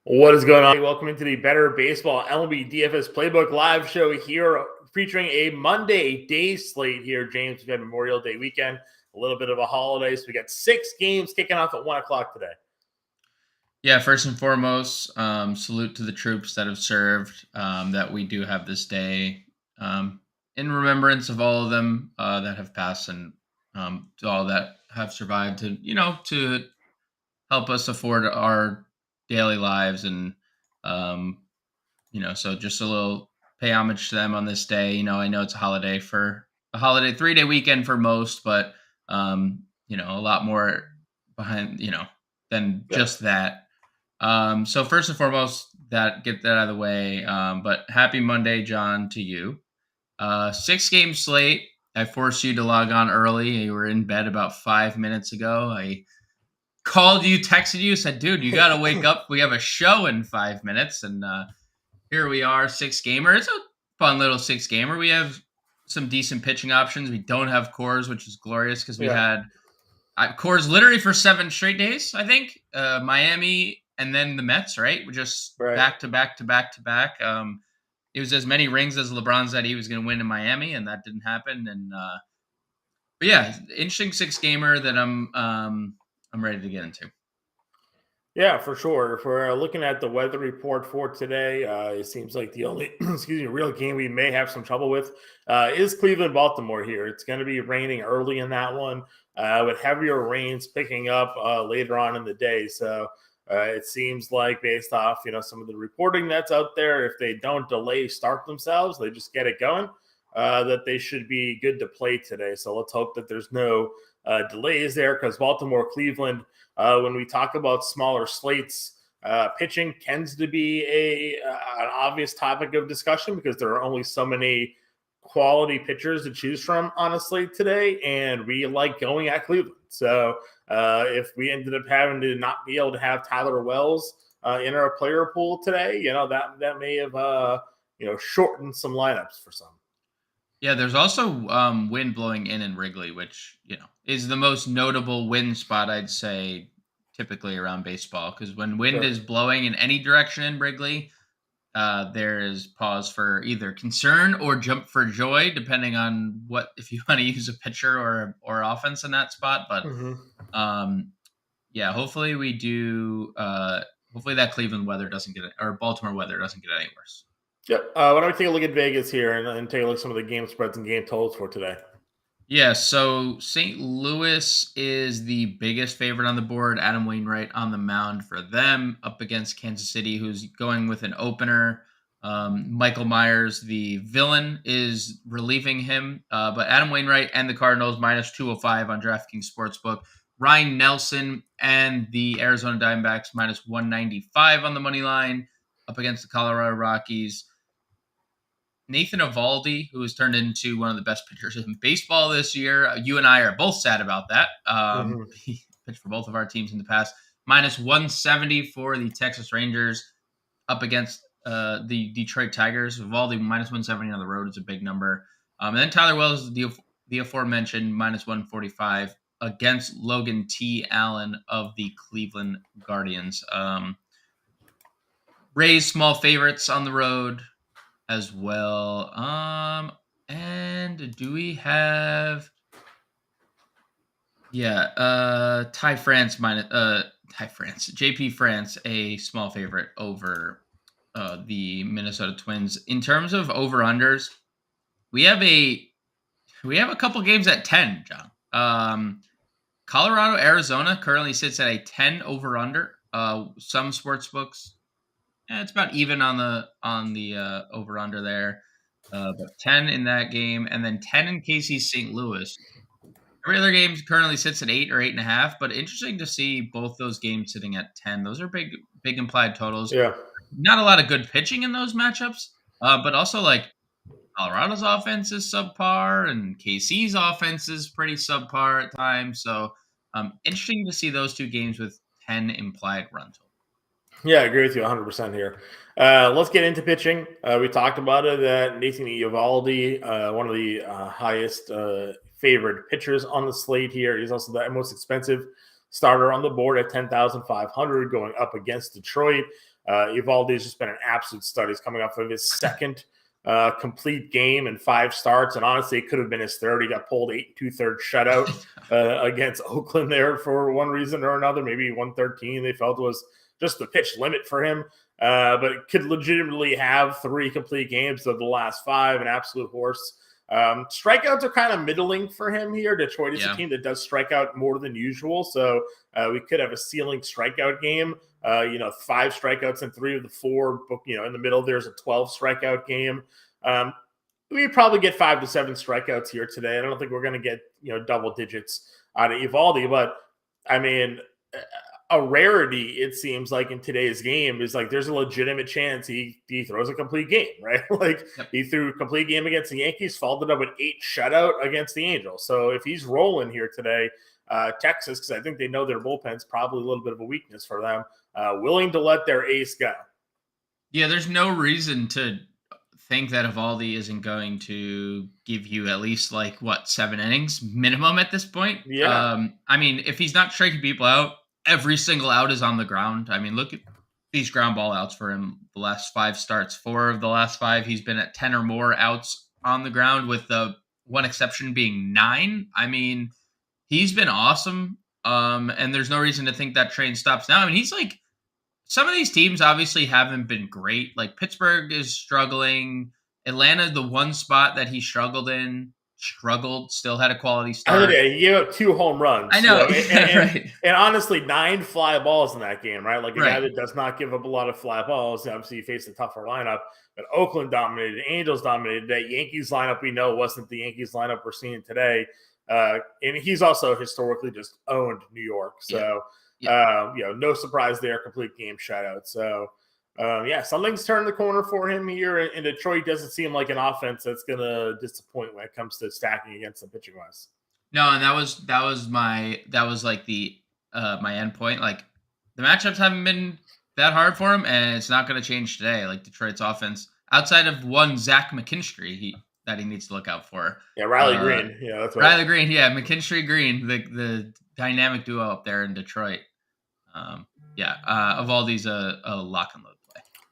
What is going on? Welcome into the Better Baseball MLB DFS Playbook live show here, featuring a Monday day slate here. James, we've had Memorial Day weekend, a little bit of a holiday, so we got 6 games kicking off at 1 o'clock today. Yeah, first and foremost, salute to the troops that have served, that we do have this day, in remembrance of all of them that have passed, and to all that have survived to help us afford our daily lives. And so just a little pay homage to them on this day. I know it's a holiday 3-day weekend for most, but a lot more behind, than just that. So first and foremost, get that out of the way. But happy Monday, John, to you. 6-game slate. I forced you to log on early. You were in bed about 5 minutes ago. I called you, texted you, said, dude, you got to wake up. We have a show in 5 minutes. And here we are, 6-gamer. It's a fun little 6-gamer. We have some decent pitching options. We don't have cores, which is glorious because we had cores literally for 7 straight days, I think. Miami and then the Mets, right? We're just back to back to back to back. It was as many rings as LeBron said he was going to win in Miami, and that didn't happen. And but yeah, interesting 6-gamer that I'm ready to get into. Yeah, for sure. If we're looking at the weather report for today, it seems like the only real game we may have some trouble with is Cleveland-Baltimore here. It's going to be raining early in that one, with heavier rains picking up later on in the day. So it seems like, based off some of the reporting that's out there, if they don't delay start themselves, they just get it going, that they should be good to play today. So let's hope that there's no delays there, because Baltimore, Cleveland, when we talk about smaller slates, pitching tends to be an obvious topic of discussion because there are only so many quality pitchers to choose from on a slate today, and we like going at Cleveland. So if we ended up having to not be able to have Tyler Wells in our player pool today, that may have shortened some lineups for some. Yeah, there's also wind blowing in Wrigley, which is the most notable wind spot, I'd say, typically around baseball. Because when wind is blowing in any direction in Wrigley, there is pause for either concern or jump for joy, depending on if you want to use a pitcher or offense in that spot. But yeah, hopefully we do. Hopefully that Cleveland weather doesn't get it, or Baltimore weather doesn't get any worse. Yep. Why don't we take a look at Vegas here and take a look at some of the game spreads and game totals for today? Yeah, so St. Louis is the biggest favorite on the board. Adam Wainwright on the mound for them, up against Kansas City, who's going with an opener. Michael Myers, the villain, is relieving him. But Adam Wainwright and the Cardinals minus 205 on DraftKings Sportsbook. Ryan Nelson and the Arizona Diamondbacks minus 195 on the money line, up against the Colorado Rockies. Nathan Eovaldi, who has turned into one of the best pitchers in baseball this year. You and I are both sad about that. He pitched for both of our teams in the past. Minus 170 for the Texas Rangers, up against the Detroit Tigers. Eovaldi minus 170 on the road is a big number. And then Tyler Wells, the aforementioned, minus 145 against Logan T. Allen of the Cleveland Guardians. Rays small favorites on the road as well. And do we have JP France, a small favorite over the Minnesota Twins. In terms of over-unders, we have a couple games at 10, John. Colorado, Arizona currently sits at a 10 over-under. Some sports books, it's about even on the over-under there. But 10 in that game, and then 10 in KC St. Louis. Every other game currently sits at 8 or 8.5, but interesting to see both those games sitting at 10. Those are big implied totals. Yeah. Not a lot of good pitching in those matchups, but also like Colorado's offense is subpar and KC's offense is pretty subpar at times. So interesting to see those two games with 10 implied run total. Yeah, I agree with you 100% here. Let's get into pitching. We talked about it, that Nathan Eovaldi, one of the highest favored pitchers on the slate here. He's also the most expensive starter on the board at $10,500, going up against Detroit. Evaldi's just been an absolute stud. He's coming off of his second complete game and 5 starts, and honestly, it could have been his third. He got pulled 8 2/3 shutout against Oakland there for one reason or another. Maybe 113 they felt was just the pitch limit for him, but it could legitimately have 3 complete games of the last 5, an absolute horse. Strikeouts are kind of middling for him here. Detroit is a team that does strike out more than usual, so we could have a ceiling strikeout game. 5 strikeouts in 3 of the 4. In the middle there's a 12 strikeout game. We probably get 5 to 7 strikeouts here today. I don't think we're going to get double digits out of Evaldi, but I mean, a rarity, it seems like, in today's game is like there's a legitimate chance he throws a complete game, right? He threw a complete game against the Yankees, followed it up with 8 shutout against the Angels. So if he's rolling here today, Texas, because I think they know their bullpen's probably a little bit of a weakness for them, willing to let their ace go. Yeah, there's no reason to think that Evaldi isn't going to give you at least 7 innings minimum at this point. Yeah. I mean, if he's not striking people out, every single out is on the ground. I mean, look at these ground ball outs for him. The last 5 starts, 4 of the last 5, he's been at 10 or more outs on the ground, with the one exception being 9. I mean, he's been awesome. And there's no reason to think that train stops now. I mean, he's some of these teams obviously haven't been great. Like Pittsburgh is struggling. Atlanta, the one spot that he struggled, still had a quality start. He gave up 2 home runs. I know. And honestly, 9 fly balls in that game, right? Like a guy that does not give up a lot of fly balls. Obviously, he faced a tougher lineup. But Oakland dominated. Angels dominated. That Yankees lineup we know wasn't the Yankees lineup we're seeing today. And he's also historically just owned New York. So, no surprise there. Complete game shutout. So, something's turned the corner for him here. And Detroit doesn't seem like an offense that's going to disappoint when it comes to stacking against them pitching wise. No, and that was my end point. Like, the matchups haven't been that hard for him, and it's not going to change today. Like, Detroit's offense, outside of one Zach McKinstry, that he needs to look out for. Yeah, Riley Green. Yeah, that's right. Riley Green. Yeah, McKinstry Green, the dynamic duo up there in Detroit. Evaldi's a lock and load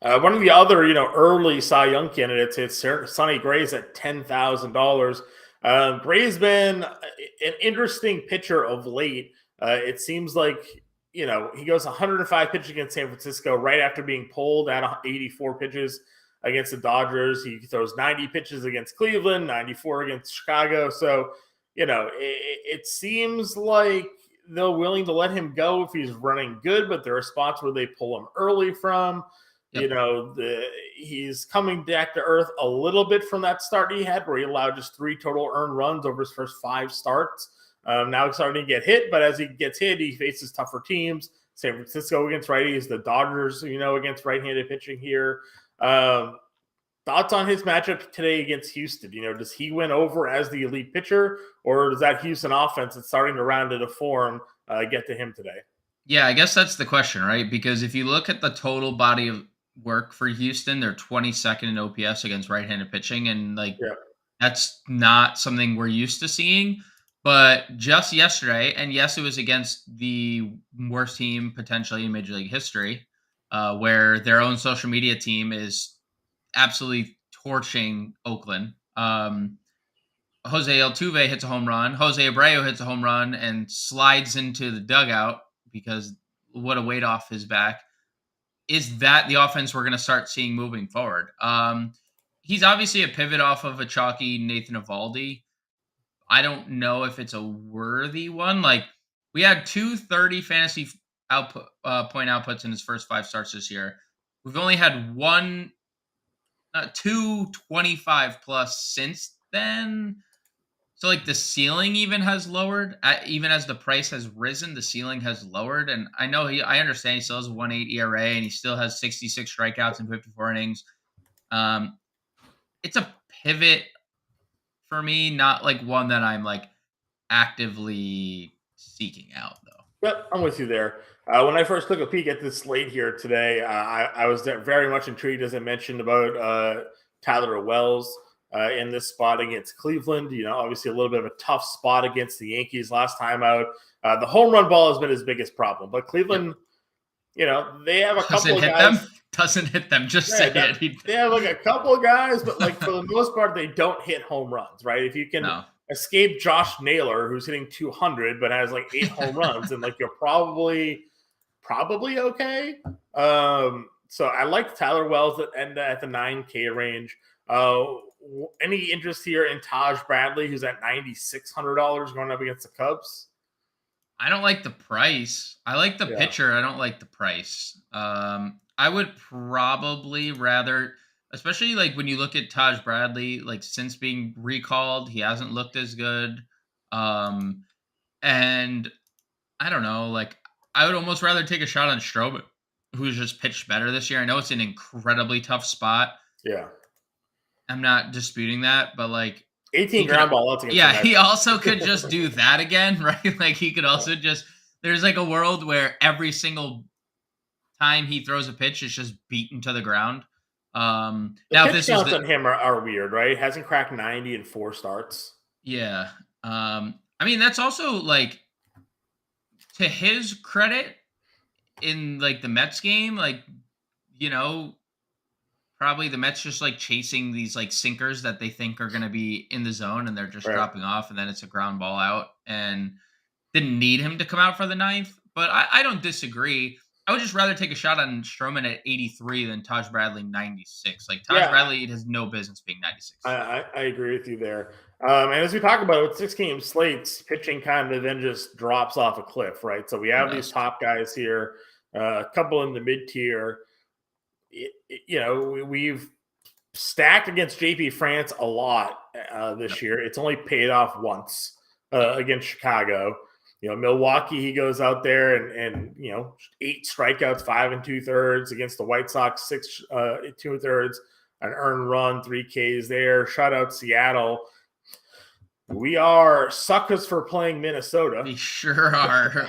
play. One of the other, early Cy Young candidates, it's Sonny Gray's at $10,000. Gray's been an interesting pitcher of late. It seems like, he goes 105 pitches against San Francisco right after being pulled at 84 pitches against the Dodgers. He throws 90 pitches against Cleveland, 94 against Chicago. So, it seems like they're willing to let him go if he's running good, but there are spots where they pull him early from. Yep. He's coming back to earth a little bit from that start he had where he allowed just 3 total earned runs over his first 5 starts. Now he's starting to get hit, but as he gets hit, he faces tougher teams. San Francisco against righties, the Dodgers, against right-handed pitching here. Thoughts on his matchup today against Houston? Does he win over as the elite pitcher, or does that Houston offense that's starting to round into form get to him today? Yeah, I guess that's the question, right? Because if you look at the total body of work for Houston, they're 22nd in OPS against right-handed pitching, and that's not something we're used to seeing. But just yesterday, and yes, it was against the worst team potentially in Major League history, where their own social media team is absolutely torching Oakland. Jose Altuve hits a home run. Jose Abreu hits a home run and slides into the dugout because what a weight off his back. Is that the offense we're going to start seeing moving forward? He's obviously a pivot off of a chalky Nathan Evaldi. I don't know if it's a worthy one. Like, we had 230 fantasy point outputs in his first 5 starts this year. We've only had 225 plus since then. So the ceiling even has lowered. Even as the price has risen, the ceiling has lowered. And I understand he still has a 1.8 ERA and he still has 66 strikeouts in 54 innings. It's a pivot for me, not one that I'm actively seeking out though. Yep, I'm with you there. When I first took a peek at this slate here today, I was very much intrigued, as I mentioned, about Tyler Wells in this spot against Cleveland. Obviously a little bit of a tough spot against the Yankees last time out. The home run ball has been his biggest problem. But Cleveland, they have a couple of guys. doesn't hit them. Just say it. They have like a couple of guys, but like for the most part, they don't hit home runs, right? If you can escape Josh Naylor, who's hitting 200 but has like 8 home runs, and like you're probably okay. So I like Tyler Wells at the 9K range. Any interest here in Taj Bradley, who's at $9,600 going up against the Cubs? I don't like the price. I like the pitcher. I don't like the price. I would probably rather, especially like when you look at Taj Bradley, like since being recalled, he hasn't looked as good. And I don't know, like I would almost rather take a shot on Stroman, who's just pitched better this year. I know it's an incredibly tough spot. Yeah. I'm not disputing that, but like 18 ground ball. Yeah, he also could just do that again, right? Like he could also just, there's like a world where every single time he throws a pitch, it's just beaten to the ground. Now pitch counts on him are weird, right? Hasn't cracked 90 in 4 starts. Yeah. I mean, that's also like, to his credit, in like the Mets game, like, you know, probably the Mets just like chasing these like sinkers that they think are going to be in the zone, and they're just dropping off, and then it's a ground ball out, and didn't need him to come out for the 9th. But I don't disagree. I would just rather take a shot on Stroman at 83 than Taj Bradley 96. Like Bradley, it has no business being 96. I agree with you there. And as we talk about it, with 6-game slates, pitching kind of then just drops off a cliff, right? So we have these top guys here, a couple in the mid-tier. You know, we've stacked against JP France a lot this year. It's only paid off once against Chicago. You know, Milwaukee, he goes out there and you know, 8 strikeouts, 5 2/3 against the White Sox, 6 2/3, an earned run, 3 Ks there. Shutout Seattle. We are suckers for playing Minnesota. We sure are.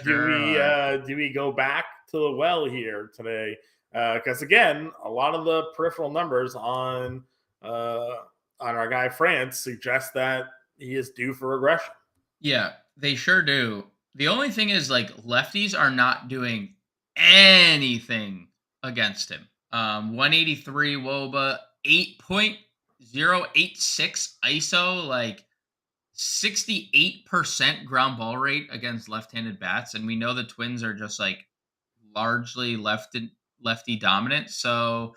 Do we go back to the well here today? Because again, a lot of the peripheral numbers on our guy France suggest that he is due for regression. Yeah, they sure do. The only thing is, like, lefties are not doing anything against him. 183 WOBA, 8.086 ISO, like 68% ground ball rate against left-handed bats, and we know the Twins are just like largely lefty dominant. So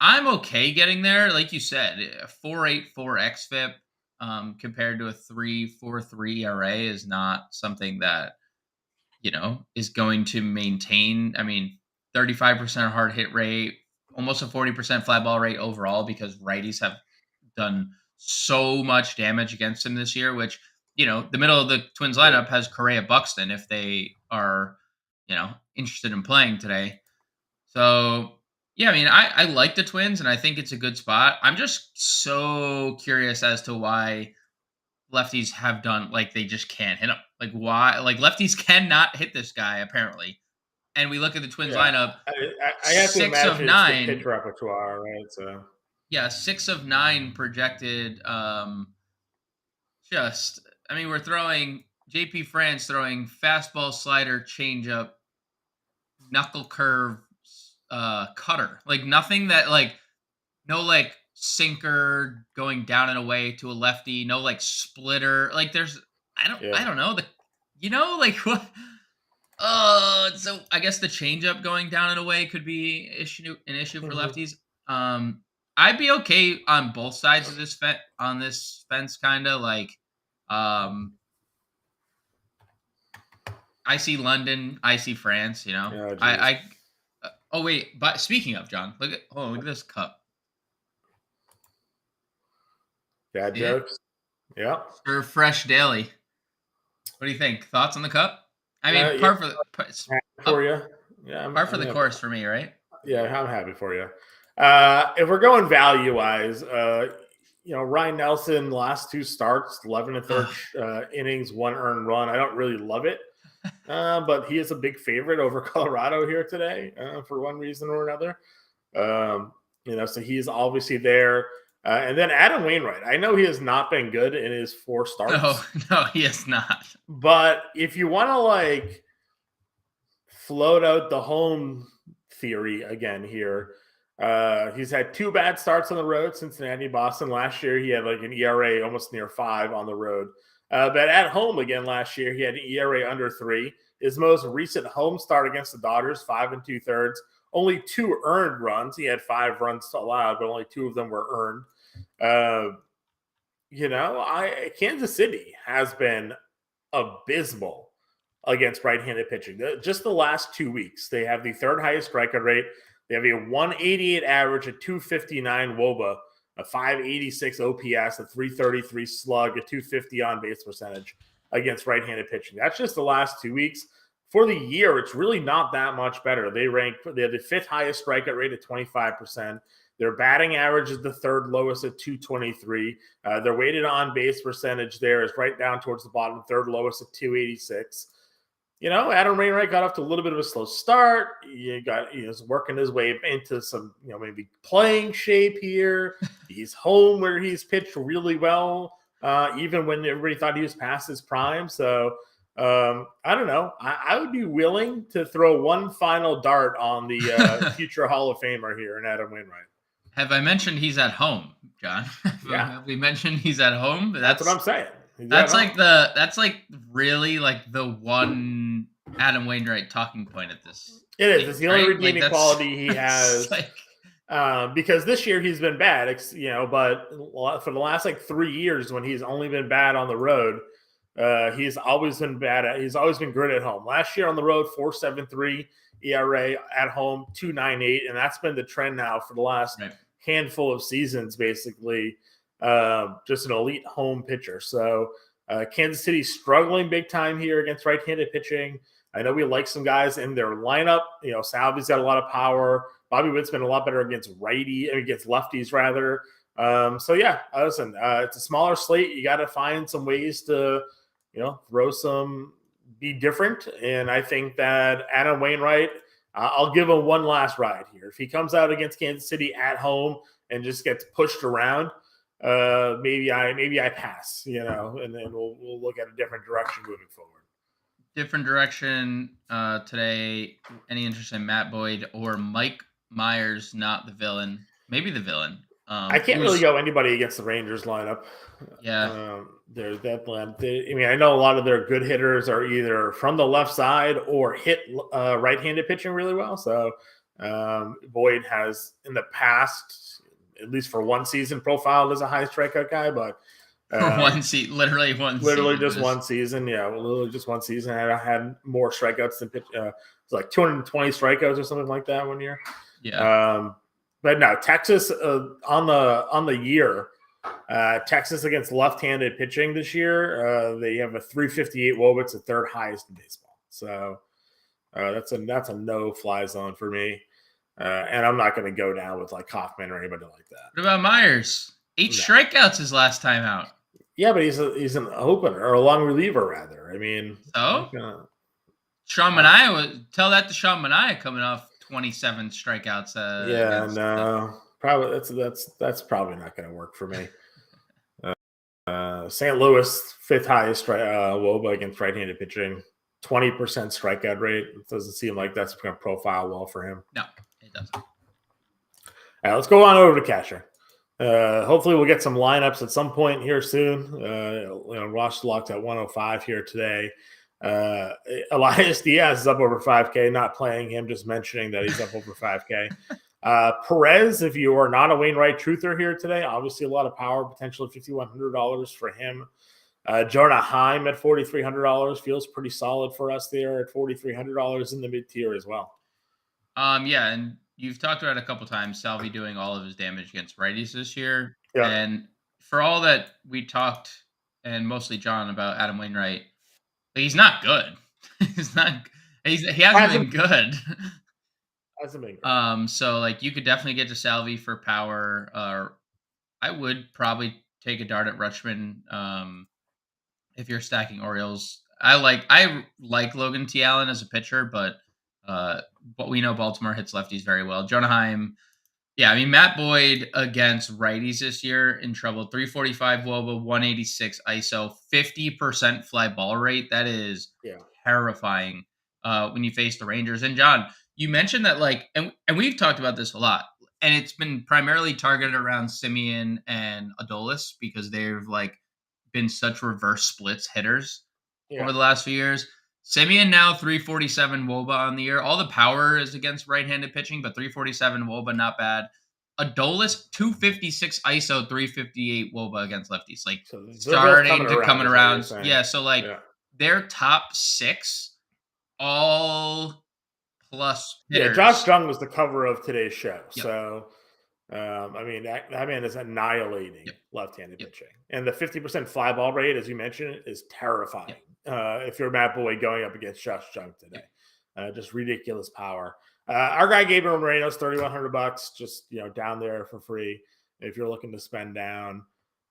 I'm okay getting there. Like you said, a 4.84 xFIP compared to a 3.43 ERA is not something that, you know, is going to maintain. I mean, 35% hard hit rate, almost a 40% fly ball rate overall, because righties have done so much damage against him this year, which, you know, the middle of the Twins lineup has Correa, Buxton, if they are, you know, interested in playing today. So yeah, I mean, I like the Twins, and I think it's a good spot. I'm just so curious as to why lefties have done, like, they just can't hit him. Like, why? Like, lefties cannot hit this guy, apparently. And we look at the Twins lineup. I have to imagine it's the pitch repertoire, right? So yeah, 6 of 9 projected. I mean, we're throwing JP France throwing fastball, slider, changeup, knuckle curve, cutter, like nothing that, like, no like sinker going down and away to a lefty, no like splitter, like there's I don't know, the, you know, like what. So I guess the changeup going down and away could be an issue for lefties. I'd be okay on both sides of this on this fence, kind of like, I see London, I see France, you know. Oh wait, but speaking of, John, look at this cup. Bad jokes. Yeah. Stir fresh daily. What do you think? Thoughts on the cup? I mean, par for you. Yeah, par for the course for me, right? Yeah, I'm happy for you. If we're going value wise, you know, Ryan Nelson, last 2 starts, 11 1/3 innings, 1 earned run. I don't really love it. But he is a big favorite over Colorado here today for one reason or another. You know, so he's obviously there. And then Adam Wainwright. I know he has not been good in his 4 starts. No, he has not. But if you want to like float out the home theory again here. He's had 2 bad starts on the road, Cincinnati, Boston. Last year, he had like an ERA almost near 5 on the road. But at home again last year, he had an ERA under 3. His most recent home start against the Dodgers, 5 2/3. Only 2 earned runs. He had 5 runs allowed, but only 2 of them were earned. Kansas City has been abysmal against right-handed pitching. Just the last 2 weeks, they have the 3rd highest strikeout rate. They have a 188 average, a 259 WOBA, a 586 OPS, a 333 slug, a 250 on base percentage against right-handed pitching. That's just the last 2 weeks. For the year, it's really not that much better. They have the 5th highest strikeout rate at 25%. Their batting average is the 3rd lowest at 223. Their weighted on base percentage there is right down towards the bottom, 3rd lowest at 286. Adam Wainwright got off to a little bit of a slow start. He's working his way into some, maybe playing shape here. He's home where he's pitched really well, even when everybody thought he was past his prime. So I don't know. I would be willing to throw one final dart on the future Hall of Famer here in Adam Wainwright. Have I mentioned he's at home, John? Yeah. Have we mentioned he's at home? That's what I'm saying. That's really the one Adam Wainwright talking point at this. It is. It's the only redeeming quality he has. Because this year he's been bad, but for the last 3 years when he's only been bad on the road, he's always been bad. He's always been good at home. Last year on the road, 4.73 ERA, at home 2.98, and that's been the trend now for the last handful of seasons, basically. Just an elite home pitcher. So Kansas City struggling big time here against right-handed pitching. I know we like some guys in their lineup. Salvi's got a lot of power. Bobby Witt's been a lot better against lefties rather. Listen, it's a smaller slate. You got to find some ways to, be different. And I think that Adam Wainwright, I'll give him one last ride here. If he comes out against Kansas City at home and just gets pushed around, maybe I pass, and then we'll look at a different direction moving forward. Different direction today. Any interest in Matt Boyd or Mike Myers? Not the villain, maybe the villain. I can't really go anybody against the Rangers lineup. Yeah, there's that. I know a lot of their good hitters are either from the left side or hit right-handed pitching really well. So Boyd has in the past, at least for one season, profiled as a high strikeout guy, but literally just one season. Yeah, literally just one season. I had more strikeouts than pitch. It was like 220 strikeouts or something like that one year. Yeah. But no, Texas on the year, Texas against left-handed pitching this year, they have a 358 WOBA. It's the 3rd highest in baseball. So that's a no-fly zone for me. And I'm not going to go down with like Kaufman or anybody like that. What about Myers? 8 strikeouts his last time out. Yeah, but he's an opener or a long reliever rather. I mean, Sean Manaea tell that to Sean Manaea coming off 27 strikeouts. Probably that's probably not going to work for me. St. Louis 5th highest WOBA against right-handed pitching, 20% strikeout rate. It doesn't seem like that's going to profile well for him. No, it doesn't. All right, let's go on over to Catcher. Hopefully we'll get some lineups at some point here soon. Ross locked at 105 here today. Elias Diaz is up over 5K, not playing him, just mentioning that he's up over 5K. Perez, if you are not a Wainwright truther here today, obviously a lot of power, potentially $5,100 for him. Jonah Heim at $4,300 feels pretty solid for us there at $4,300 in the mid-tier as well. Yeah, and you've talked about it a couple times, Salvi doing all of his damage against righties this year. Yeah. And for all that we talked, and mostly John, about Adam Wainwright, he's not good. He hasn't been good. Hasn't been good. So you could definitely get to Salvi for power. I would probably take a dart at Rutschman if you're stacking Orioles. I like Logan T. Allen as a pitcher, but we know Baltimore hits lefties very well. Jonah Heim, Matt Boyd against righties this year in trouble. 345 WOBA, 186 ISO, 50% fly ball rate. That is terrifying when you face the Rangers. And John, You mentioned that, like, and we've talked about this a lot, and it's been primarily targeted around Simeon and Adolis because they've like been such reverse splits hitters Yeah. over the last few years. Simeon now 347 WOBA on the year. All the power is against right-handed pitching, but 347 WOBA, not bad. Adolis 256 ISO, 358 WOBA against lefties. Like So they're both starting coming to around, coming is what you're around. saying. Yeah, so like Yeah. their top six all plus Yeah. Josh hitters. Jung was the cover of today's show. Yep. So, I mean, that man is annihilating Yep. left-handed Yep. pitching, and the 50% fly ball rate, as you mentioned, is terrifying. Yep. If you're Matt Boyd going up against Josh Jung today, Yep. just ridiculous power. Our guy Gabriel Moreno's $3,100, just down there for free if you're looking to spend down.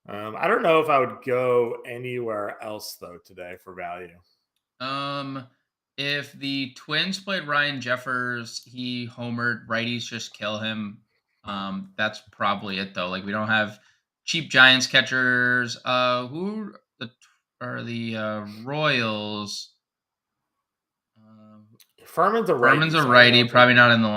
I don't know if I would go anywhere else though today for value. Um, if the Twins played Ryan Jeffers, he homered. Righties just kill him. That's probably it though. Like we don't have cheap Giants catchers. Who are the Royals? Um, Furman's a righty, Furman's a so I don't know righty, if he probably can. not in the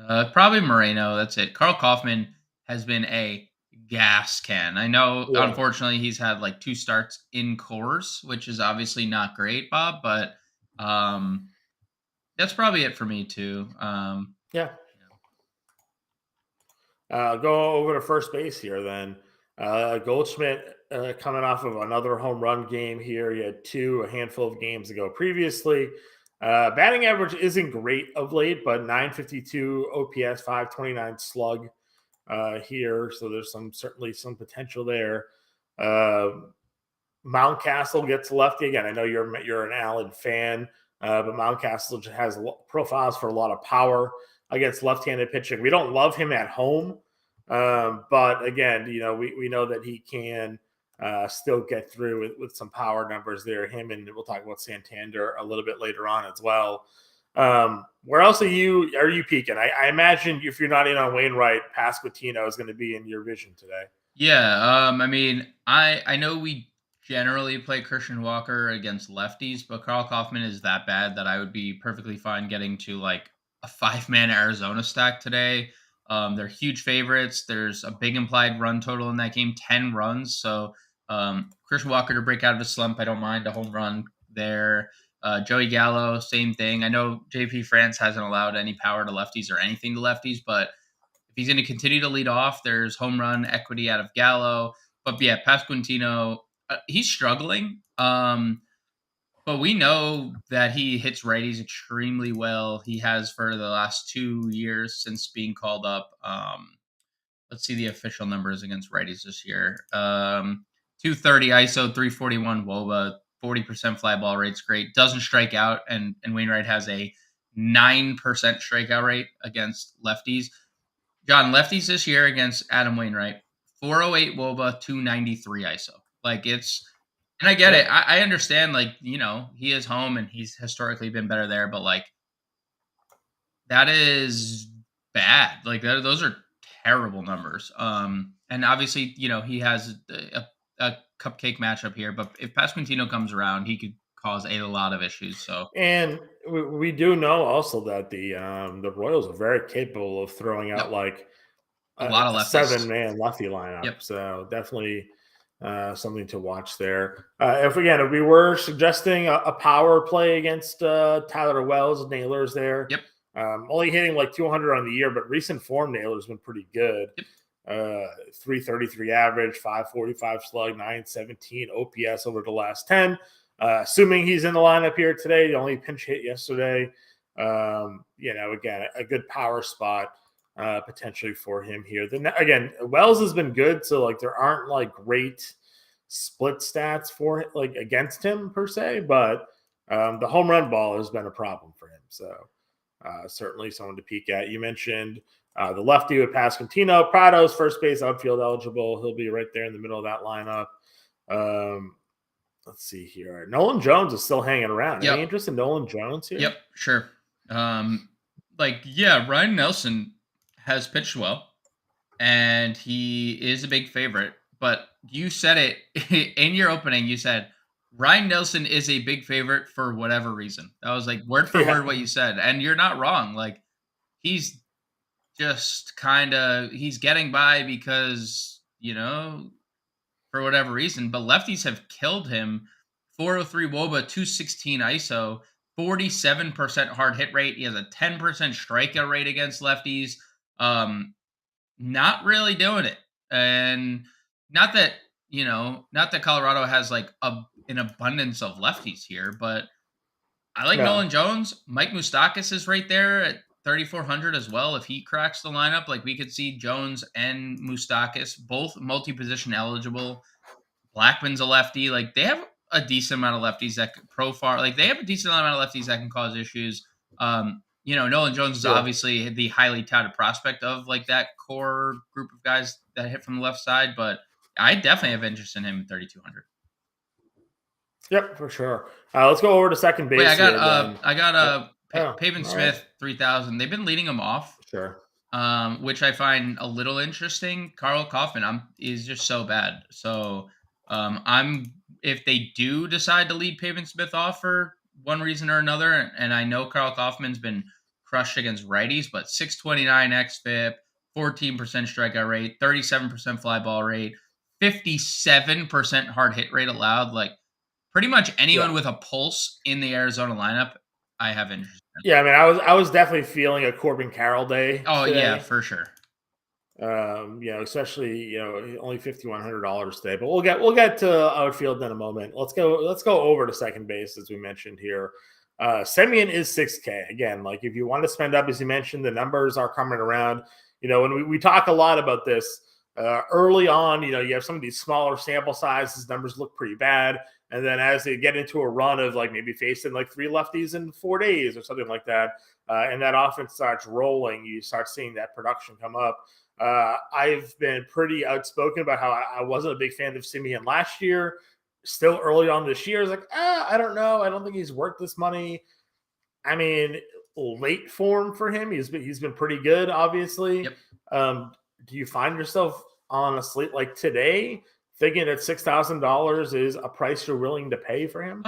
lineup. Probably Moreno. That's it. Carl Kaufman has been a gas can. I know, Yeah, unfortunately, he's had like 2 starts in course, which is obviously not great, Bob. But um, that's probably it for me too. yeah. Go over to first base here then. Goldschmidt coming off of another home run game here. He had a handful of games ago previously. Batting average isn't great of late, but 952 OPS, 529 slug here. So there's certainly some potential there. Uh, Mountcastle gets lefty again. I know you're an Allen fan, but Mountcastle has profiles for a lot of power against left-handed pitching. We don't love him at home, but again, we know that he can still get through with some power numbers there. Him, and we'll talk about Santander a little bit later on as well. Where else are you peaking? I imagine if you're not in on Wainwright, Pasquantino is going to be in your vision today. Yeah, I mean, I know we generally play Christian Walker against lefties, but Carl Kaufman is that bad that I would be perfectly fine getting to like a 5-man Arizona stack today. They're huge favorites. There's a big implied run total in that game, 10 runs. So Christian Walker to break out of a slump, I don't mind a home run there. Joey Gallo, same thing. I know JP France hasn't allowed any power to lefties or anything to lefties, but if he's going to continue to lead off, there's home run equity out of Gallo. But yeah, Pasquantino, he's struggling. But we know that he hits righties extremely well. He has for the last 2 years since being called up. Let's see the official numbers against righties this year. 230 ISO, 341 WOBA, 40% fly ball rate's great. Doesn't strike out, and Wainwright has a 9% strikeout rate against lefties. John, lefties this year against Adam Wainwright, 408 WOBA, 293 ISO. Like and I get Yeah. it. I understand, like, he is home and he's historically been better there, but like, that is bad. Like, those are terrible numbers. And obviously, he has a cupcake matchup here, but if Pasquantino comes around, he could cause a lot of issues. So, And we do know also that the Royals are very capable of throwing yep, out like a lot of a lefties. 7-man lefty lineup. Yep, So definitely something to watch there. If we were suggesting a power play against Tyler Wells, Naylor's there. yep, Only hitting like 200 on the year, but recent form Naylor's been pretty good. yep. 333 average, 545 slug, 917 OPS over the last 10. Assuming he's in the lineup here today, the only pinch hit yesterday. Again, a good power spot potentially for him here. Then again, Wells has been good, so like there aren't like great split stats for like against him per se, but the home run ball has been a problem for him. So certainly someone to peek at. You mentioned the lefty with Pasquantino, Prado's first base outfield eligible. He'll be right there in the middle of that lineup. Let's see here. Nolan Jones is still hanging around. Any Yep. interest in Nolan Jones here? Yep, sure. Ryan Nelson has pitched well, and he is a big favorite. But you said it in your opening. You said Ryan Nelson is a big favorite for whatever reason. That was like word for Yeah. word what you said, and you're not wrong. Like he's just kind of he's getting by because for whatever reason, but lefties have killed him. 403 WOBA, 216 ISO, 47% hard hit rate. He has a 10% strikeout rate against lefties. Um, Not really doing it. And not that, not that Colorado has like an abundance of lefties here, but I like Yeah. Nolan Jones. Mike Moustakas is right there at 3,400 as well. If he cracks the lineup, like we could see Jones and Moustakas both multi-position eligible. Blackman's a lefty. Like they have a decent amount of lefties that profile. Like they have a decent amount of lefties that can cause issues. Nolan Jones is Sure. obviously the highly touted prospect of like that core group of guys that hit from the left side, but I definitely have interest in him at 3,200. Yep, for sure. Let's go over to second Wait, base here then. I got Yep. Oh, Pavin all right. Smith 3,000. They've been leading him off, Sure. which I find a little interesting. Carl Kaufman is just so bad. So I'm if they do decide to lead Pavin Smith off for one reason or another, and I know Carl Kaufman's been crushed against righties, but 629 xFIP, 14% strikeout rate, 37% fly ball rate, 57% hard hit rate allowed. Like pretty much anyone Yeah. with a pulse in the Arizona lineup, I have interest in. Yeah, I mean, I was definitely feeling a Corbin Carroll day Oh yeah, today. for sure. Especially only $5,100 today, but we'll get to outfield in a moment. Let's go over to second base as we mentioned here. Semien is 6K again. Like if you want to spend up, as you mentioned, the numbers are coming around. When we talk a lot about this early on, you have some of these smaller sample sizes, numbers look pretty bad, and then as they get into a run of like maybe facing like 3 lefties in 4 days or something like that, and that offense starts rolling, you start seeing that production come up. I've been pretty outspoken about how I wasn't a big fan of Simeon last year. Still early on this year, I was like, I don't know. I don't think he's worth this money. I mean, late form for him. He's been pretty good, obviously. Yep. Do you find yourself on a slate like today, thinking that $6,000 is a price you're willing to pay for him?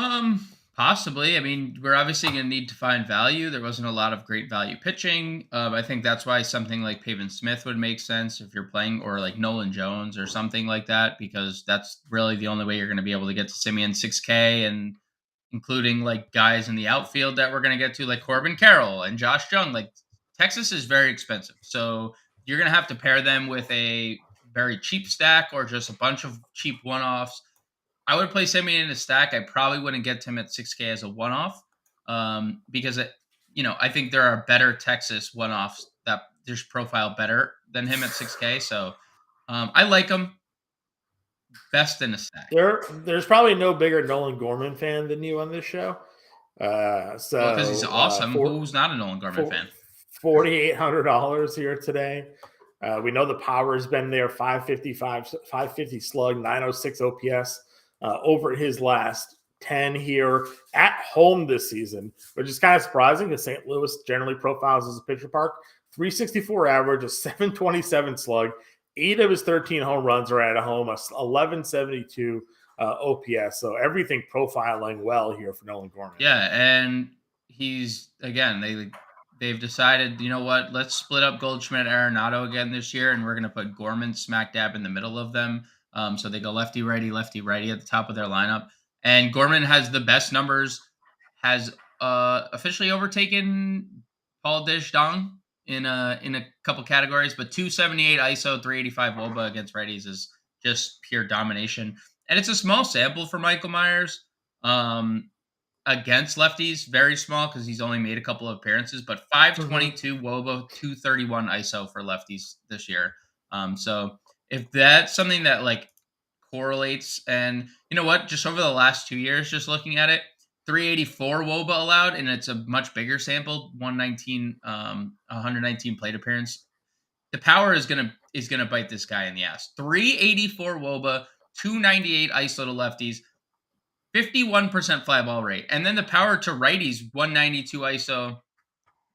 Possibly. I mean, we're obviously going to need to find value. There wasn't a lot of great value pitching. I think that's why something like Pavin Smith would make sense if you're playing, or like Nolan Jones or something like that, because that's really the only way you're going to be able to get to Simeon 6K, and including like guys in the outfield that we're going to get to, like Corbin Carroll and Josh Jung. Like Texas is very expensive, so you're going to have to pair them with a very cheap stack or just a bunch of cheap one-offs. I would play Simeon in a stack. I probably wouldn't get him at 6K as a one-off, because I think there are better Texas one-offs that just profile better than him at 6K. So I like him best in a stack. There's probably no bigger Nolan Gorman fan than you on this show. Uh, Well, because he's so uh, awesome. for Who's not a Nolan Gorman for fan? $4,800 here today. We know the power has been there, 550 slug, 906 OPS over his last 10 here at home this season, which is kind of surprising because St. Louis generally profiles as a pitcher park. 364 average, a 727 slug. 8 of his 13 home runs are at home, a 1172 OPS. So everything profiling well here for Nolan Gorman. Yeah, and he's again they've decided, you know what, let's split up Goldschmidt Arenado again this year, and we're gonna put Gorman smack dab in the middle of them. So they go lefty righty at the top of their lineup, and Gorman has the best numbers, has officially overtaken Paul Dong in a couple categories, but 278 ISO, 385 WOBA against righties is just pure domination, and it's a small sample for Michael Myers. Against lefties, very small because he's only made a couple of appearances, but Mm-hmm. 522 WOBA, 231 ISO for lefties this year. So if that's something that like correlates, and you know what, just over the last 2 years, just looking at it, 384 WOBA allowed, and it's a much bigger sample, 119 plate appearance. The power is gonna bite this guy in the ass. 384 WOBA, 298 ISO to lefties, 51% fly ball rate. And then the power to righties, 192 ISO,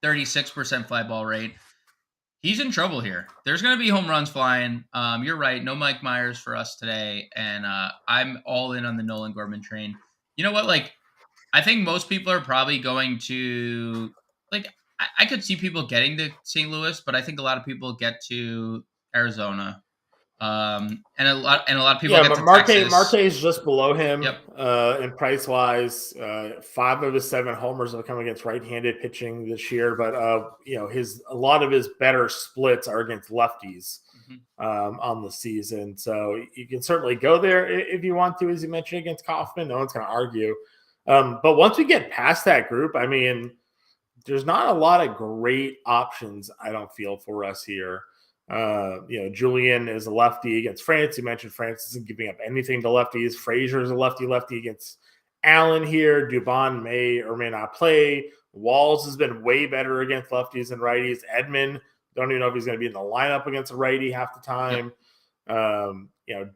36% fly ball rate. He's in trouble here. There's going to be home runs flying. You're right. No Mike Myers for us today. And I'm all in on the Nolan Gorman train. You know what? Like, I think most people are probably going to like. I could see people getting to St. Louis, but I think a lot of people get to Arizona, and a lot of people Yeah, get to Marte Texas. is just below him Yep. in price wise. 5 of his 7 homers have come against right-handed pitching this year, but a lot of his better splits are against lefties Mhm. on the season. So you can certainly go there if you want to, as you mentioned, against Kaufman. No one's going to argue. But once we get past that group, I mean, there's not a lot of great options, I don't feel, for us here. Julian is a lefty against France. You mentioned France isn't giving up anything to lefties. Frazier is a lefty against Allen here. Dubon may or may not play. Walls has been way better against lefties and righties. Edmund, don't even know if he's going to be in the lineup against a righty half the Yep. time.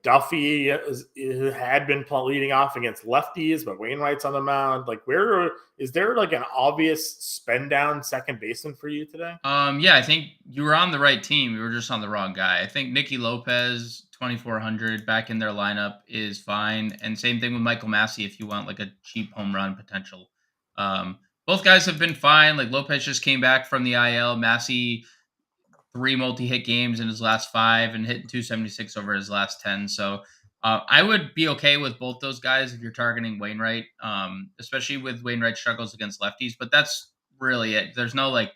Duffy had been leading off against lefties, but Wainwright's on the mound. Like, where is there like an obvious spend down second baseman for you today? Yeah, I think you were on the right team. You were just on the wrong guy. I think Nicky Lopez, 2,400 back in their lineup is fine. And same thing with Michael Massey if you want like a cheap home run potential. Both guys have been fine. Like Lopez just came back from the IL. Massey, 3 multi-hit games in his last 5 and hitting 276 over his last 10. So I would be okay with both those guys if you're targeting Wainwright, especially with Wainwright struggles against lefties. But that's really it. There's no like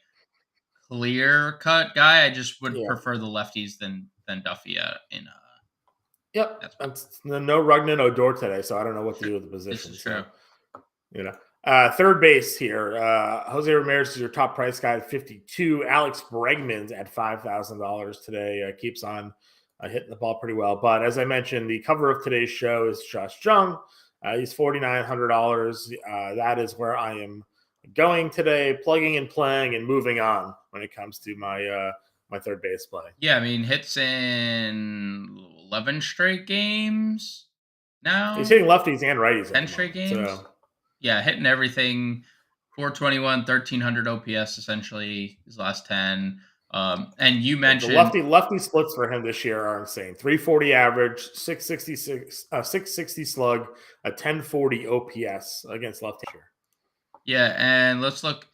clear cut guy. I just would Yeah. prefer the lefties than Duffy in Yep. that spot. That's no Rugnan Odor today, so I don't know what to do with the This position. is true. So, you know. Third base here. Jose Ramirez is your top price guy at 52. Alex Bregman's at $5,000 today. Keeps on hitting the ball pretty well. But as I mentioned, the cover of today's show is Josh Jung. He's $4,900. That is where I am going today, plugging and playing and moving on when it comes to my third base play. Yeah, I mean hits in 11 straight games He's now, hitting lefties and righties at 10 the straight moment. games. So Yeah, hitting everything. 421, 1,300 OPS essentially his last 10. And you the mentioned, lefty splits for him this year are insane. 340 average, 660 slug, a 1040 OPS against lefty. yeah, and let's look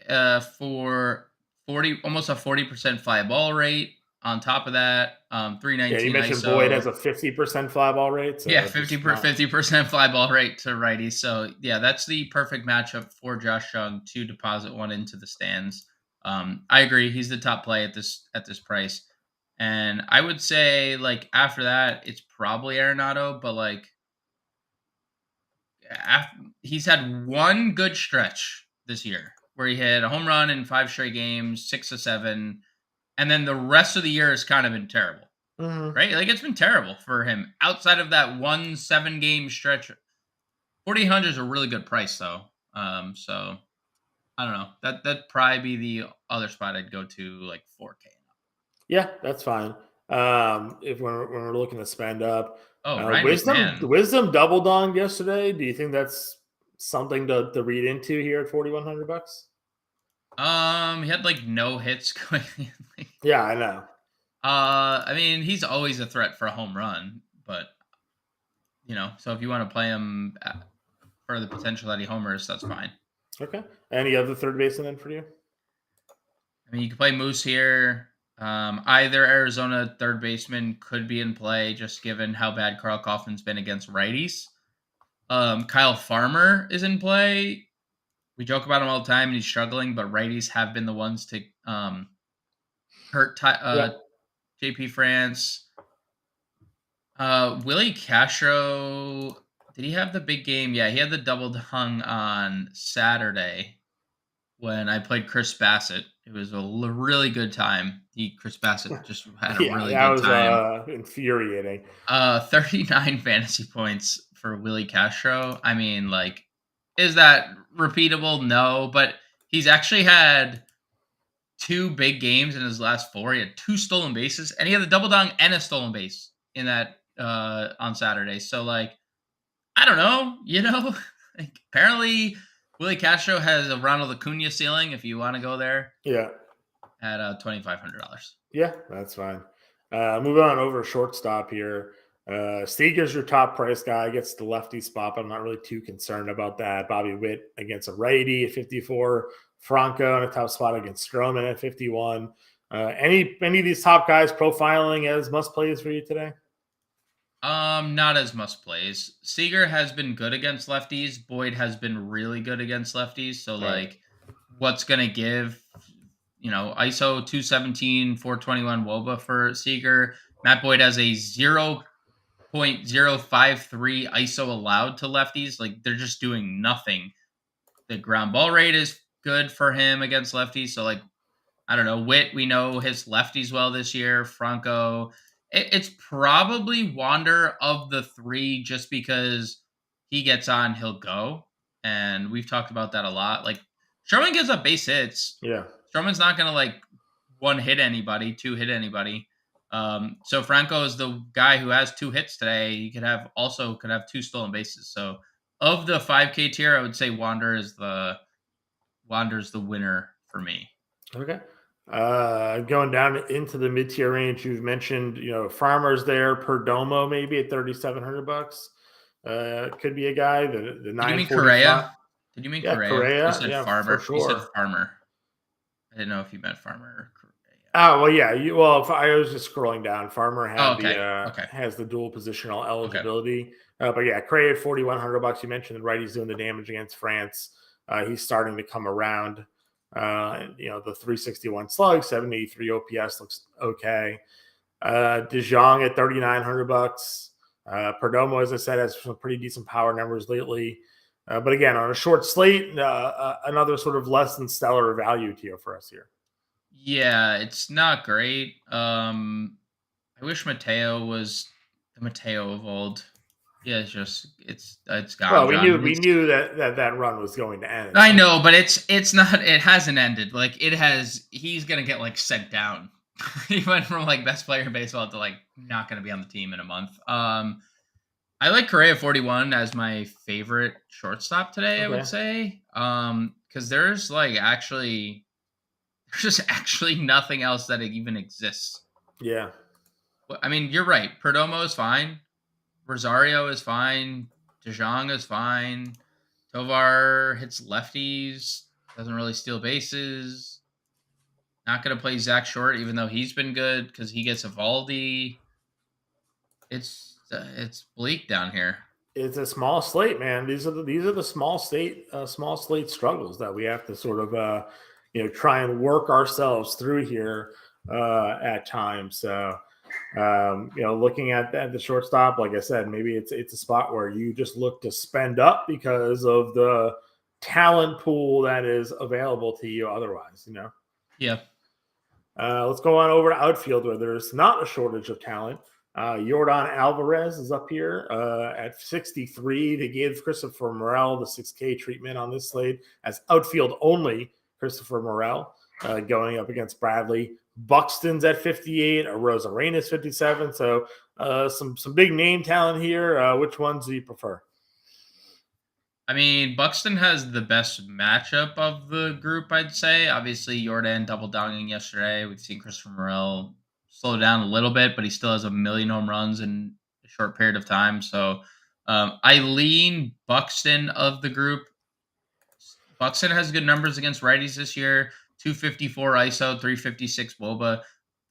for 40, almost a 40% fly ball rate. On top of that, Yeah, you 319 mentioned Boyd has ISO. a 50% fly ball rate, Yeah, so 50 just per not. 50% fly ball rate to righties. So yeah, that's the perfect matchup for Josh Jung to deposit one into the stands. I agree. He's the top play at this price. And I would say like after that, it's probably Arenado, but like he's had one good stretch this year where he hit a home run in 5 straight games, 6 of 7, and then the rest of the year has kind of been terrible. Mhm. Right? Like it's been terrible for him outside of that 1 7 game stretch. 4,800 is a really good price though. So I don't know. That'd probably be the other spot I'd go to like 4K. Yeah, that's fine. If when we're looking to spend up, Oh, Ryan wisdom McMahon. wisdom doubled on yesterday. Do you think that's something to read into here at $4,100? He had like no hits going. Like, Yeah, I know. I mean, he's always a threat for a home run, but so if you want to play him for the potential that he homers, that's fine. Okay. Any other third baseman then for you? I mean, you can play Moose here. Either Arizona third baseman could be in play, just given how bad Carl Kaufman's been against righties. Kyle Farmer is in play. We joke about him all the time, and he's struggling, but righties have been the ones to hurt Yeah. JP France. Willie Castro, did he have the big game? Yeah, he had the double hung on Saturday when I played Chris Bassett. It was a really good time. Chris Bassett just had a Yeah, really that good was time. infuriating. 39 fantasy points for Willie Castro. I mean, like, is that repeatable? No, but he's actually had 2 big games in his last 4. He had 2 stolen bases, and he had a double dong and a stolen base in that on Saturday. So, like, I don't know, like, apparently Willie Castro has a Ronald Acuna ceiling. If you want to go there Yeah. at $2,500. Yeah, that's fine. Moving on over shortstop here. Seager's your top price guy, gets the lefty spot, but I'm not really too concerned about that. Bobby Witt against a righty at 54. Franco in a tough spot against Stroman at 51. Any of these top guys profiling as must plays for you today? Not as must plays. Seager has been good against lefties. Boyd has been really good against lefties. So All right. like, what's gonna give? ISO 217, 421 WOBA for Seager. Matt Boyd has a 0.053 ISO allowed to lefties. Like they're just doing nothing. The ground ball rate is good for him against lefties. So like I don't know. Witt, we know his lefties well this year. Franco, it's probably Wander of the three just because he gets on, he'll go. And we've talked about that a lot. Like, Sherman gives up base hits. Yeah. Sherman's not going to like one hit anybody, two hit anybody. So Franco is the guy who has 2 hits today. He could have 2 stolen bases. So of the 5K tier, I would say Wander's the winner for me. Okay. Going down into the mid-tier range, you've mentioned, Farmer's there, Perdomo maybe at $3,700. Could be a guy. The Did you mean 945. Correa? Did you mean Yeah, Correa? You Correa. said Yeah, for Farmer. You said sure. Farmer. I didn't know if you meant Farmer or Correa. Oh, well, yeah. If I was just scrolling down, Farmer Oh, had okay. Okay. has the dual positional Okay. eligibility. But yeah, Correa at $4,100. You mentioned the righty's doing the damage against France. He's starting to come around. The 361 slug, 783 OPS looks okay. De Jong at $3,900. Perdomo, as I said, has some pretty decent power numbers lately. But again, on a short slate, another sort of less than stellar value tier for us here. Yeah, it's not great. I wish Mateo was the Mateo of old. Yeah, it's gone, Well, we John. knew that run was going to end. I know, but it's not. It hasn't ended. Like it has. He's gonna get like sent down. He went from like best player in baseball to like not gonna be on the team in a month. I like Correa 41 as my favorite shortstop today, I would Okay. say. Because there's just actually nothing else that even exists. Yeah. I mean, you're right. Perdomo is fine. Rosario is fine. De Jong is fine. Tovar hits lefties. Doesn't really steal bases. Not going to play Zach Short, even though he's been good because he gets Evaldi. It's bleak down here. It's a small slate, man. These are the small slate struggles that we have to sort of try and work ourselves through here at times. So looking at the shortstop, like I said, maybe it's a spot where you just look to spend up because of the talent pool that is available to you otherwise. Yeah. Let's go on over to outfield where there's not a shortage of talent. Yordan Alvarez is up here at 63. They gave Christopher Morel the 6K treatment on this slate as outfield only. Christopher Morel going up against Bradley. Buxton's at 58. Arozarena's 57. So some big name talent here. Which ones do you prefer? I mean, Buxton has the best matchup of the group, I'd say. Obviously, Yordan double-downing yesterday. We've seen Christopher Morel slow down a little bit, but he still has a million home runs in a short period of time. So I lean Buxton of the group. Buxton has good numbers against righties this year. 254 ISO, 356 WOBA,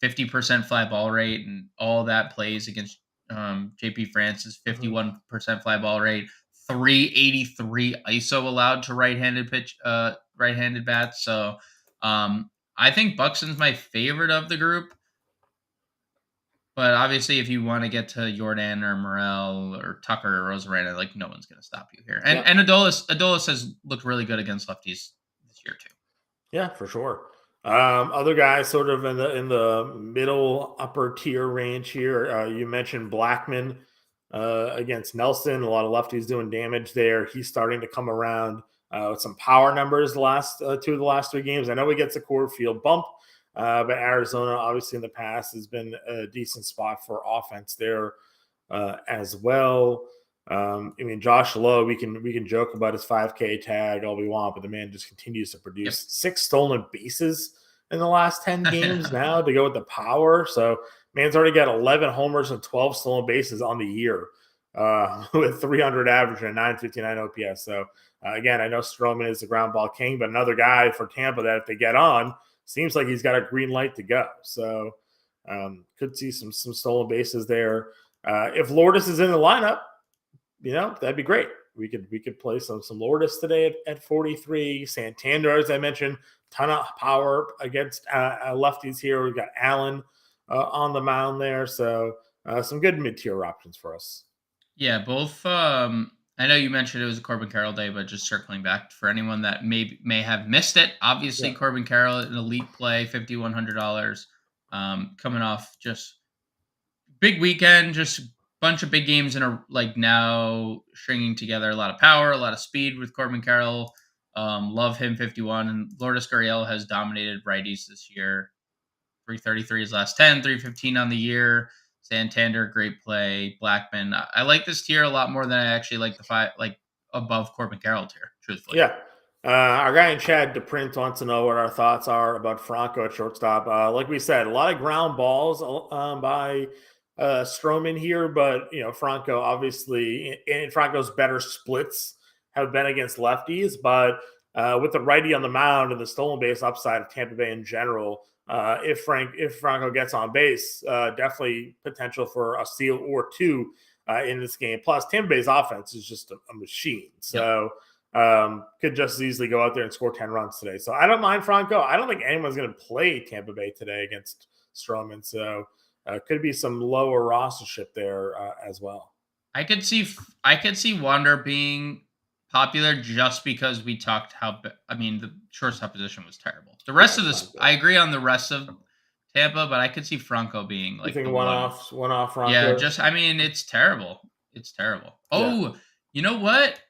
50% fly ball rate, and all that plays against JP Francis, 51% fly ball rate, 383 ISO allowed to right-handed bats. So I think Buxton's my favorite of the group. But obviously, if you want to get to Yordan or Morel or Tucker or Rosarena, like no one's going to stop you here. And Adolis has looked really good against lefties this year too. Yeah, for sure. Other guys sort of in the middle upper tier range here. You mentioned Blackman against Nelson. A lot of lefties doing damage there. He's starting to come around with some power numbers the last 2 of the last 3 games. I know he gets a core field bump, but Arizona obviously in the past has been a decent spot for offense there as well. Josh Lowe, we can joke about his 5K tag all we want, but the man just continues to produce 6 stolen bases in the last 10 games now to go with the power. So man's already got 11 homers and 12 stolen bases on the year with 300 average and 959 OPS. So again, I know Stroman is the ground ball king, but another guy for Tampa that if they get on, seems like he's got a green light to go. So could see some stolen bases there. If Lourdes is in the lineup, that'd be great. We could play some Lourdes today at 43. Santander, as I mentioned, ton of power against lefties here. We've got Allen on the mound there, so some good mid-tier options for us. Yeah, both. I know you mentioned it was a Corbin Carroll day, but just circling back for anyone that may have missed it. Obviously, Corbin Carroll, an elite play, $5,100, coming off just big weekend, just bunch of big games now stringing together. A lot of power, a lot of speed with Corbin Carroll. Love him, 51. And Lourdes Gurriel has dominated righties this year. 333 his last 10, 315 on the year. Santander, great play. Blackman. I like this tier a lot more than I actually like the five, above Corbin Carroll tier, truthfully. Yeah. Our guy in Chad DePrince wants to know what our thoughts are about Franco at shortstop. Like we said, a lot of ground balls by Stroman here, but Franco obviously, and Franco's better splits have been against lefties, but with the righty on the mound and the stolen base upside of Tampa Bay in general, if Franco gets on base, definitely potential for a steal or two in this game. Plus, Tampa Bay's offense is just a machine, so could just as easily go out there and score 10 runs today. So I don't mind Franco. I don't think anyone's going to play Tampa Bay today against Stroman, so could be some lower rostership there as well. I could see Wander being popular just because we talked the shortstop position was terrible. The rest of this, I agree on the rest of Tampa, but I could see Franco being like the one-off Franco. Yeah, it's terrible. It's terrible. Oh, you know what?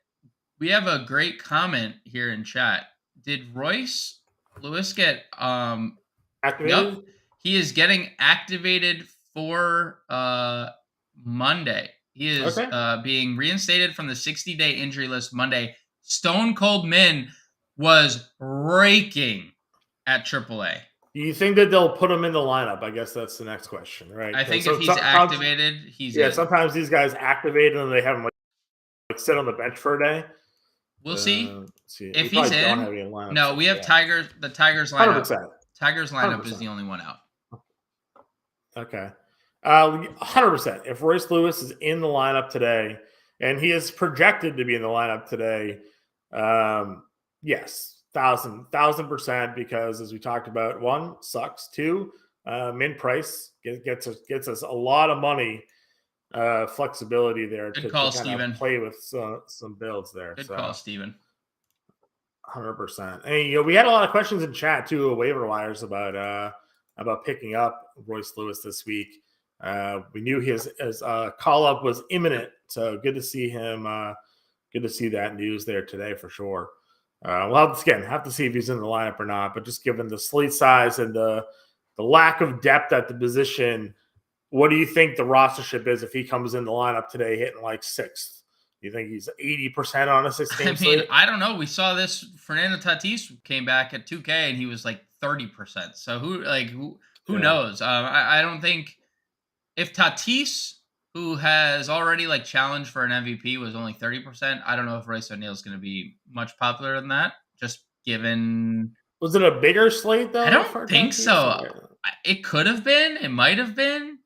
We have a great comment here in chat. Did Royce Lewis get activated? Yep. He is getting activated for Monday. He is being reinstated from the 60-day injury list Monday. Stone Cold Min was raking at AAA. Do you think that they'll put him in the lineup? I guess that's the next question, right? I think if he's activated, he's in. Sometimes these guys activate and they have him like sit on the bench for a day. We'll see. If he's in. No, we have Tigers. The Tigers lineup. 100%. Tigers lineup 100%. Is the only one out. Okay. 100%. If Royce Lewis is in the lineup today, and he is projected to be in the lineup today, yes, 1,000%, because as we talked about, one, sucks. Two, min price gets us a lot of money, flexibility there to call Steven. Play with some builds there. Good call, Steven. 100%. And we had a lot of questions in chat too, waiver wires about picking up Royce Lewis this week. We knew his call up was imminent, so good to see him. Good to see that news there today for sure. We'll have to see if he's in the lineup or not. But just given the slate size and the lack of depth at the position, what do you think the rostership is if he comes in the lineup today hitting like sixth? Do you think he's 80% on a 6-game slate? I don't know. We saw this. Fernando Tatis came back at 2K and he was like 30%. So who knows? I don't think if Tatis, who has already challenged for an MVP, was only 30%, I don't know if Royce O'Neal is going to be much popular than that. Just given. Was it a bigger slate though? I don't think so. It could have been. It might have been.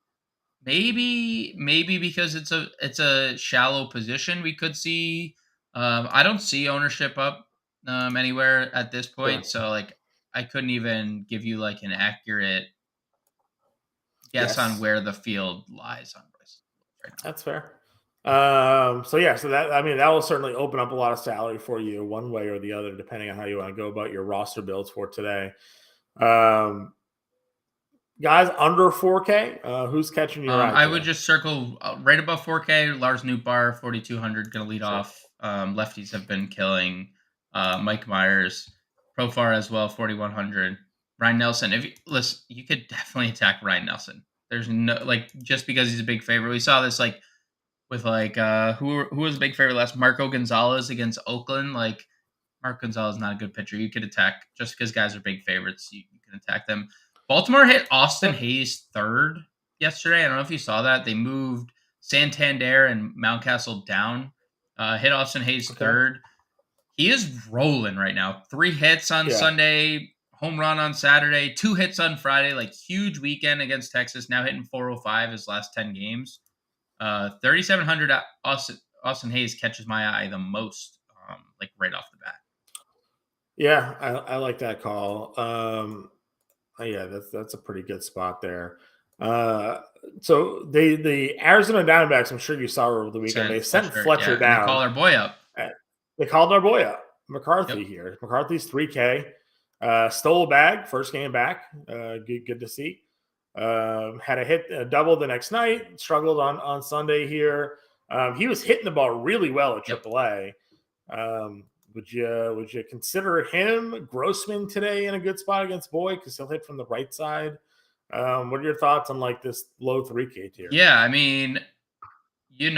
Maybe because it's a shallow position, we could see. I don't see ownership up anywhere at this point, so I couldn't even give you an accurate guess on where the field lies on Royce right now. That's fair. So that will certainly open up a lot of salary for you one way or the other, depending on how you want to go about your roster builds for today. Guys under 4K, who's catching your eye? I would just circle right above 4K. Lars Nootbaar, 4,200, going to lead off. Lefties have been killing. Mike Myers, Profar as well, 4,100. Ryan Nelson. You could definitely attack Ryan Nelson. There's no just because he's a big favorite. We saw this with who was a big favorite last? Marco Gonzalez against Oakland. Marco Gonzalez is not a good pitcher. You could attack just because guys are big favorites. You can can attack them. Baltimore hit Austin Hayes third yesterday. I don't know if you saw that. They moved Santander and Mountcastle down. Hit Austin Hayes third. He is rolling right now. 3 hits on Sunday, home run on Saturday, 2 hits on Friday. Like huge weekend against Texas. Now hitting 405 his last 10 games. 3,700 Austin Hayes catches my eye the most, like right off the bat. Yeah, I like that call. Yeah, that's a pretty good spot there. So the Arizona Diamondbacks, I'm sure you saw over the weekend, they sent Fletcher down. They call our boy up. They called our boy up, McCarthy here. McCarthy's 3K. Stole a bag, first game back. Good to see. Had a double the next night. Struggled on Sunday here. He was hitting the ball really well at AAA. Would you consider him Grossman today in a good spot against Boyd because he'll hit from the right side? What are your thoughts on like this low 3K tier? Yeah, I mean, you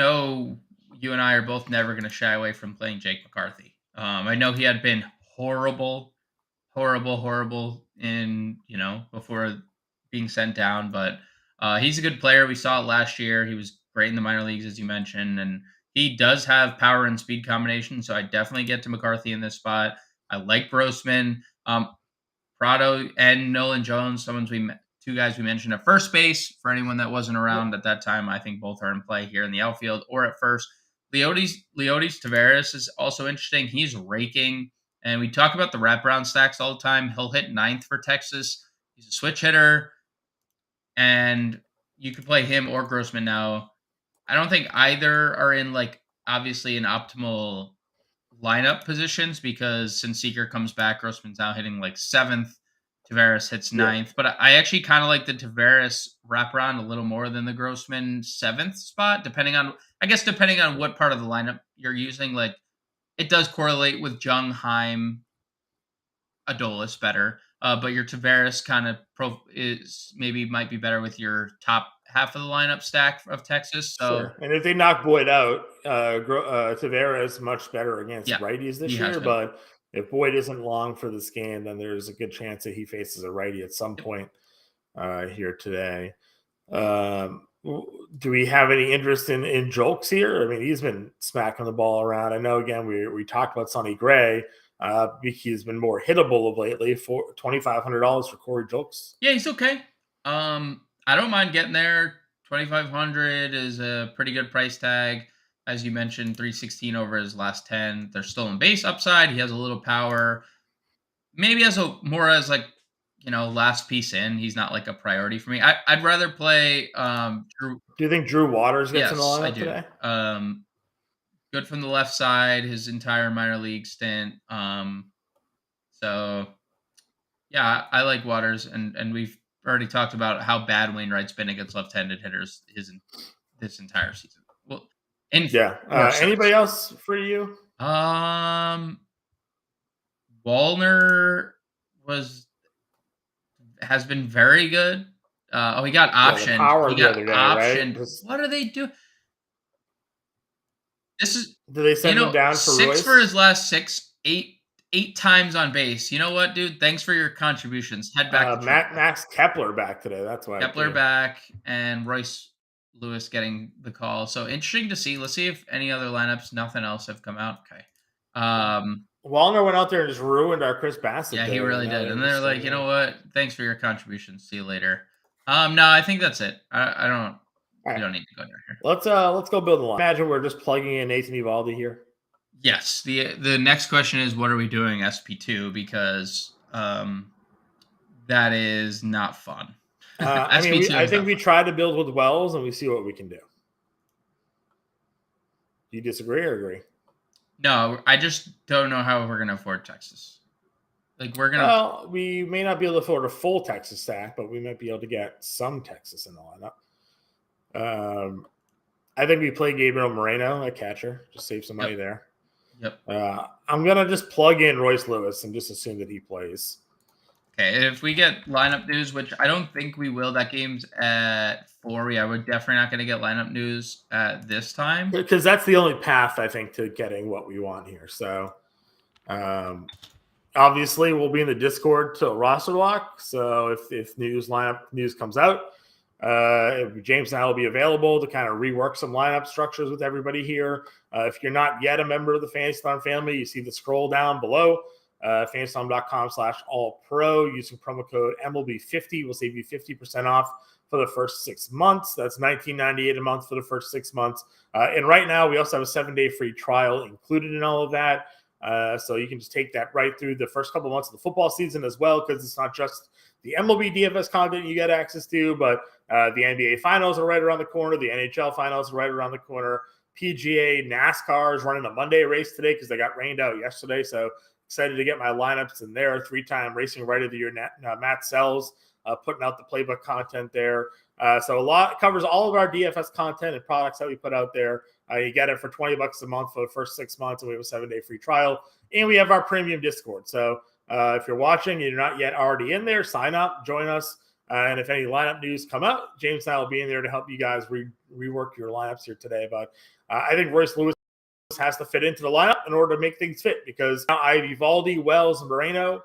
and I are both never going to shy away from playing Jake McCarthy. I know he had been horrible in, before being sent down, but he's a good player. We saw it last year. He was great in the minor leagues, as you mentioned, and he does have power and speed combination. So I definitely get to McCarthy in this spot. I like Grossman, Prado, and Nolan Jones. Two guys we mentioned at first base. For anyone that wasn't around at that time, I think both are in play here in the outfield or at first. Leotis Taveras is also interesting. He's raking, and we talk about the wraparound stacks all the time. He'll hit 9th for Texas. He's a switch hitter, and you could play him or Grossman now. I don't think either are in obviously an optimal lineup positions because since Seeker comes back, Grossman's now hitting 7th. Taveras hits 9th, but I actually kind of like the Taveras wraparound a little more than the Grossman 7th spot, depending on what part of the lineup you're using. It does correlate with Jung, Heim, Adolis better, but your Taveras kind of might be better with your top half of the lineup stack of Texas. So, sure. And if they knock Boyd out, Taveras much better against righties this year, but if Boyd isn't long for this game, then there's a good chance that he faces a righty at some point here today. Do we have any interest in Jolks here? I mean, he's been smacking the ball around. I know, again, we talked about Sonny Gray. He's been more hittable of lately for $2,500 for Corey Jolks. Yeah, he's okay. I don't mind getting there. $2,500 is a pretty good price tag. As you mentioned, 316 over his last 10. They're still in base upside. He has a little power. Maybe last piece in. He's not a priority for me. I'd rather play Drew. Do you think Drew Waters gets in the lineup today? Good from the left side, his entire minor league stint. So yeah, I like Waters, and we've already talked about how bad Wainwright's been against left-handed hitters this entire season. Well, anybody else for you? Wallner has been very good. He got optioned. He got optioned. Right? What do they do? Do they send him down for 6 Royce? for his last 8 times on base. You know what, dude? Thanks for your contributions. Head back. Max Kepler back today. That's why Kepler back and Royce Lewis getting the call. So interesting to see. Let's see if any other lineups. Nothing else have come out. Okay. Wallner went out there and just ruined our Chris Bassett. Yeah, he really did. And they're like, you know what? Thanks for your contributions. See you later. No, I think that's it. I don't. We don't need to go there. Let's go build a line. Imagine we're just plugging in Nathan Eovaldi here. Yes. The next question is, what are we doing SP2? Because that is not fun. I think we try to build with Wells and we see what we can do. Do you disagree or agree? No, I just don't know how we're going to afford Texas. Well, we may not be able to afford a full Texas stack, but we might be able to get some Texas in the lineup. I think we play Gabriel Moreno at catcher. Just save some money there. Yep. I'm going to just plug in Royce Lewis and just assume that he plays. Okay, if we get lineup news, which I don't think we will, that game's at 4. We're definitely not going to get lineup news at this time. Because that's the only path, I think, to getting what we want here. So, Obviously, we'll be in the Discord to roster lock. So if lineup news comes out, James and I will be available to kind of rework some lineup structures with everybody here. If you're not yet a member of the Fantasy Farm family, you see the scroll down below. FantasyFarm.com/all-pro. Using promo code MLB50 will save you 50% off for the first 6 months. That's $19.98 a month for the first 6 months. And right now, we also have a 7-day free trial included in all of that. So you can just take that right through the first couple of months of the football season as well, because it's not just the MLB DFS content you get access to, but the NBA finals are right around the corner. The NHL finals are right around the corner. PGA, NASCAR is running a Monday race today because they got rained out yesterday. So excited to get my lineups in there. 3-time Racing Writer of the Year, Matt Sells, putting out the playbook content there. So a lot covers all of our DFS content and products that we put out there. You get it for $20 a month for the first 6 months, and we have a 7-day free trial. And we have our premium Discord. So if you're watching and you're not yet already in there, sign up, join us. And if any lineup news come out, James and I will be in there to help you guys rework your lineups here today. But I think Royce Lewis has to fit into the lineup in order to make things fit, because now I have Eovaldi, Wells, Moreno,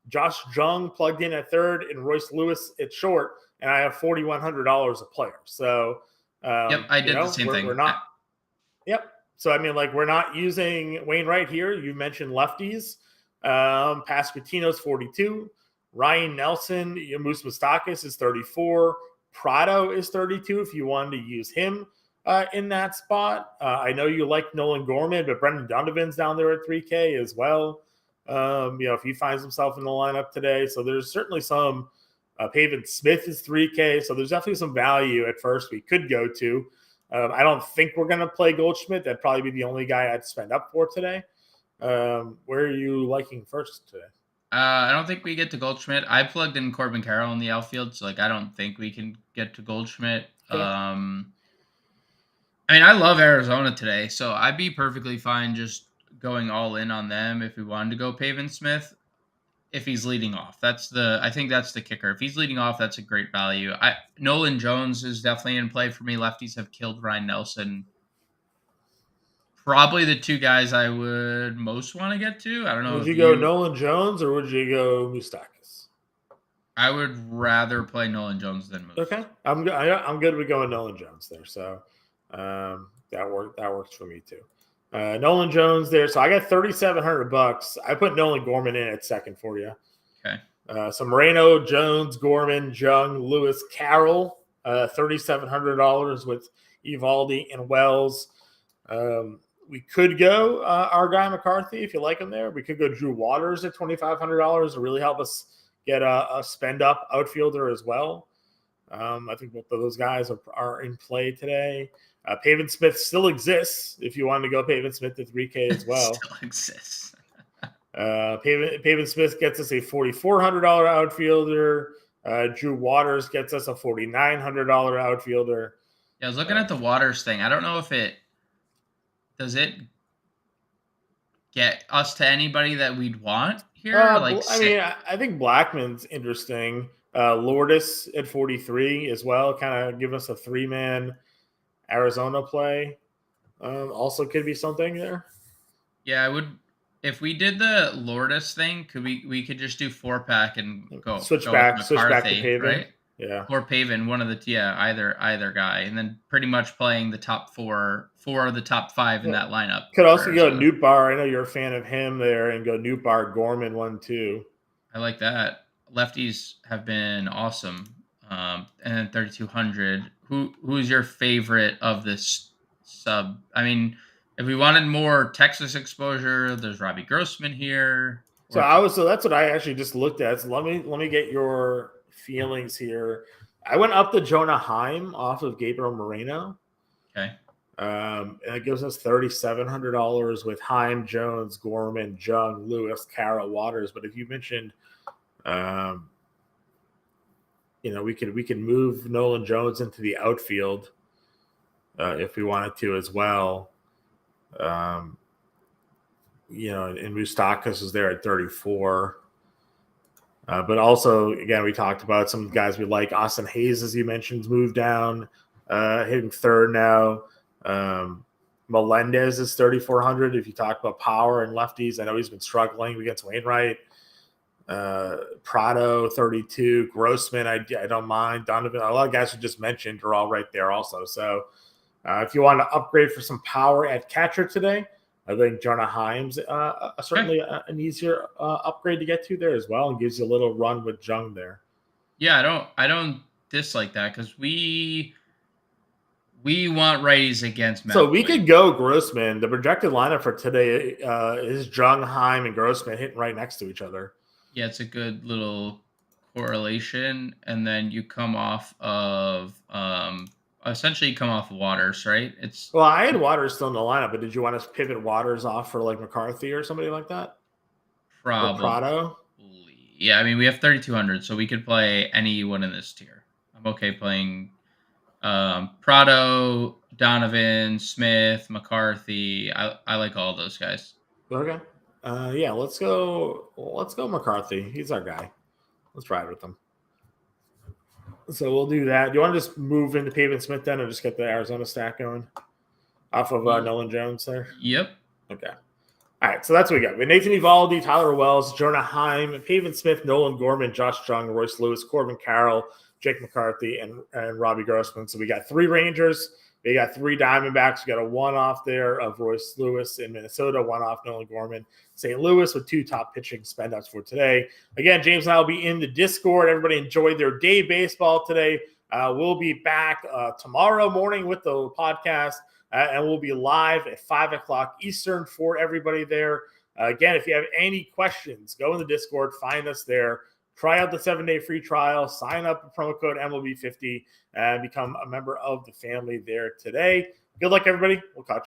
Josh Jung plugged in at third, and Royce Lewis at short, and I have $4,100 a player. So yep, I did the same thing. We're not. Yep. So I mean, like, we're not using Wainwright here. You mentioned lefties. Pasquantino's 42. Ryan Nelson, Moose Moustakas is 34. Prado is 32 if you wanted to use him in that spot. I know you like Nolan Gorman, but Brendan Donovan's down there at 3K as well. If he finds himself in the lineup today. So there's certainly some. Pavin Smith is 3K. So there's definitely some value at first we could go to. I don't think we're going to play Goldschmidt. That'd probably be the only guy I'd spend up for today. Where are you liking first today? I don't think we get to Goldschmidt. I plugged in Corbin Carroll in the outfield, so I don't think we can get to Goldschmidt. Okay. I love Arizona today, so I'd be perfectly fine just going all in on them if we wanted to go Pavin Smith. If he's leading off, I think that's the kicker. If he's leading off, that's a great value. Nolan Jones is definitely in play for me. Lefties have killed Ryan Nelson. Probably the two guys I would most want to get to. I don't know. Would you go Nolan Jones or would you go Moustakas? I would rather play Nolan Jones than Moose. Okay, I'm good with going Nolan Jones there. So that works for me too. Nolan Jones there. So I got $3,700. I put Nolan Gorman in at second for you. Okay. So Moreno, Jones, Gorman, Jung, Lewis, Carroll, $3,700 with Eovaldi and Wells. We could go our guy McCarthy if you like him there. We could go Drew Waters at $2,500 to really help us get a spend up outfielder as well. I think both of those guys are in play today. Pavin Smith still exists if you wanted to go Pavin Smith to 3K as well. Still exists. Pavin Smith gets us a $4,400 outfielder. Drew Waters gets us a $4,900 outfielder. Yeah, I was looking at the Waters thing. I don't know if does it get us to anybody that we'd want here? I think Blackman's interesting. Lourdes at 43 as well, kind of give us a 3-man Arizona play. Also could be something there. Yeah, I would. If we did the Lourdes thing, we could just do 4-pack and switch back to Pavin, right? Yeah, or Pavin, one of the either guy, and then pretty much playing the top four of the top 5 in that lineup. Could also go Nootbaar. I know you're a fan of him there, and go Nootbaar, Gorman 1-2. I like that. Lefties have been awesome. And then 3,200. Who's your favorite of this sub? If we wanted more Texas exposure, there's Robbie Grossman here. So that's what I actually just looked at. So let me get your feelings here. I went up to Jonah Heim off of Gabriel Moreno. Okay. And it gives us $3,700 with Heim, Jones, Gorman, Jung, Lewis, Carroll, Waters. But if you mentioned, we could move Nolan Jones into the outfield if we wanted to as well. And Moustakas is there at 34. But also, again, we talked about some guys we like. Austin Hayes, as you mentioned, moved down, hitting third now. Melendez is 3,400. If you talk about power and lefties, I know he's been struggling against Wainwright. Prado 32, Grossman. I don't mind. Donovan. A lot of guys who just mentioned are all right there also. So if you want to upgrade for some power at catcher today, I think Jonah Heim's certainly an easier upgrade to get to there as well, and gives you a little run with Jung there. Yeah, I don't dislike that because we want righties against So we Medley. could go Grossman. The projected lineup for today is Jung, Heim, and Grossman hitting right next to each other. Yeah, it's a good little correlation, and then you come off of essentially you come off of Waters, right? It's Well, I had Waters still in the lineup, but did you want to pivot Waters off for like McCarthy or somebody like that? Or probably Prado? yeah. I mean, we have 3,200, so we could play anyone in this tier. I'm okay playing Prado, Donovan, Smith, McCarthy. I like all those guys. Okay. Yeah, let's go McCarthy. He's our guy. Let's ride with him. So we'll do that. Do you want to just move into Pavin Smith then, or just get the Arizona stack going off of Nolan Jones there? Yep. Okay. All right, so that's what we got. We have Nathan Eovaldi, Tyler Wells, Jonah Heim, Pavin Smith, Nolan Gorman, Josh Jung, Royce Lewis, Corbin Carroll, Jake McCarthy, and Robbie Grossman. So we got 3 Rangers. We got 3 Diamondbacks. We got a one-off there of Royce Lewis in Minnesota, one-off Nolan Gorman. St. Louis with 2 top pitching spend-ups for today. Again, James and I will be in the Discord. Everybody enjoyed their day baseball today. We'll be back tomorrow morning with the podcast. And we'll be live at 5 o'clock Eastern for everybody there. Again, if you have any questions, go in the Discord, find us there, try out the 7-day free trial, sign up with promo code MLB50, and become a member of the family there today. Good luck, everybody. We'll catch you.